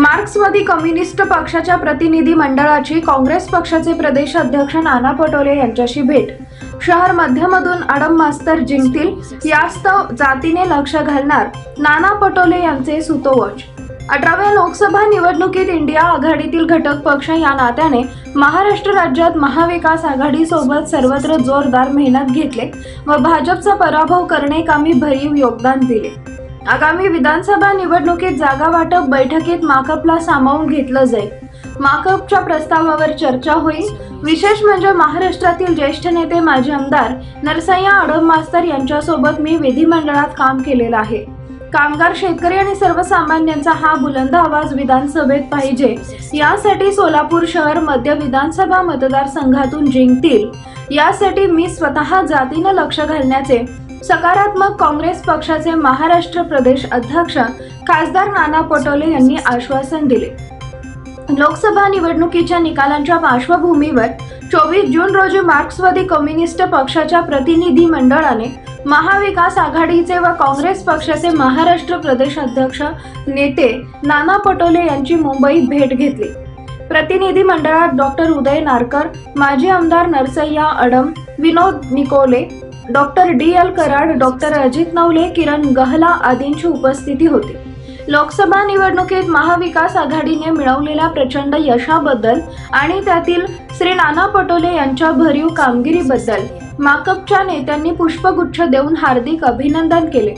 मार्क्सवादी कम्युनिस्ट पक्षाच्या प्रतिनिधी मंडळाची काँग्रेस पक्षाचे प्रदेश अध्यक्ष नाना पटोले यांच्याशी भेट। शहर मध्यमधून आडम मास्तर जिंकतील यास्तव जातीने लक्ष घालणार नाना पटोले यांचे सुतोवाच। 18व्या लोकसभा निवडणुकीत इंडिया आघाडीतील घटक पक्ष या नात्याने महाराष्ट्र राज्यात महाविकास आघाडी सोबत सर्वत्र जोरदार मेहनत घेतले व भाजपचा पराभव करण्याकामी भरीव योगदान दिले। आगामी विधानसभा निवडणुकीत जागा वाटप बैठकीत माकपला सामावून घेतलं जाईल। माकपच्या प्रस्तावावर चर्चा होईल। विशेष म्हणजे महाराष्ट्रातील ज्येष्ठ नेते माजी आमदार नरसय्या आडम मास्तर यांच्यासोबत मी विधिमंडळात काम केलेलं आहे। कामगार, शेतकरी आणि सर्वसामान्यांचा हा बुलंद आवाज विधानसभेत पाहिजे, यासाठी सोलापूर शहर मध्य विधानसभा मतदारसंघातून जिंकतील यासाठी मी स्वतः जातीने लक्ष घालण्याचे सकारात्मक काँग्रेस पक्षाचे महाराष्ट्र प्रदेश अध्यक्ष खासदार नाना पटोले यांनी आश्वासन दिले। लोकसभा निवडणुकीच्या निकालांच्या पार्श्वभूमीवर 24 जून रोजी मार्क्सवादी कम्युनिस्ट पक्षाच्या प्रतिनिधी मंडळाने महाविकास आघाडीचे व काँग्रेस पक्षाचे महाराष्ट्र प्रदेश अध्यक्ष नेते नाना पटोले यांची मुंबईत भेट घेतली। प्रतिनिधी मंडळात डॉक्टर उदय नारकर, माजी आमदार Narsayya Adam, Vinod Nikole, doctor DL Karad, doctor Ajit Navale, Kiran Gahla आदींची उपस्थिती होती। लोकसभा निवडणुकीत महाविकास आघाडीने मिळवलेल्या प्रचंड यशाबद्दल आणि त्यातील श्री नाना पटोले यांच्या भरीव कामगिरीबद्दल माकपच्या नेत्यांनी पुष्पगुच्छ देऊन हार्दिक अभिनंदन केले।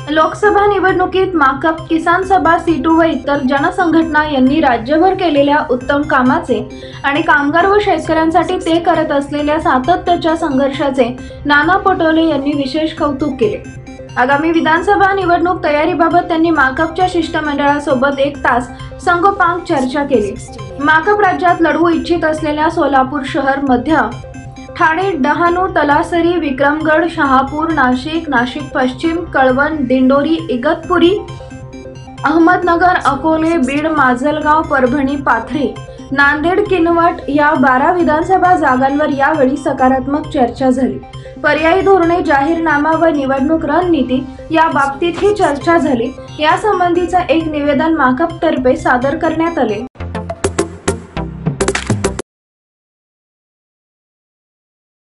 लोकसभा निवडणुकीत माकप, किसान सभा, सीटू व इतर जनसंघटना यांनी राज्यभर केलेल्या उत्तम कामाचे आणि कामगार व शेतकऱ्यांसाठी ते करत असलेल्या सातत्याच्या संघर्षाचे नाना पटोले यांनी विशेष कौतुक केले। आगामी विधानसभा निवडणूक तयारीबाबत त्यांनी माकपच्या शिष्टमंडळासोबत 1 तास संगोपांग चर्चा केली। माकप राज्यात लढवू इच्छित असलेल्या सोलापूर शहर मध्य, ठाणे, डहाणू, तलासरी, विक्रमगड, शहापूर, नाशिक, नाशिक पश्चिम, कळवण, दिंडोरी, इगतपुरी, अहमदनगर, अकोले, बीड, माजलगाव, परभणी, पाथरी, नांदेड, किनवट या 12 विधानसभा जागांवर यावेळी सकारात्मक चर्चा झाली। पर्यायी धोरणे, जाहीरनामा व निवडणूक रणनीती या बाबतीतही चर्चा झाली। यासंबंधीचं एक निवेदन माकपतर्फे सादर करण्यात आले।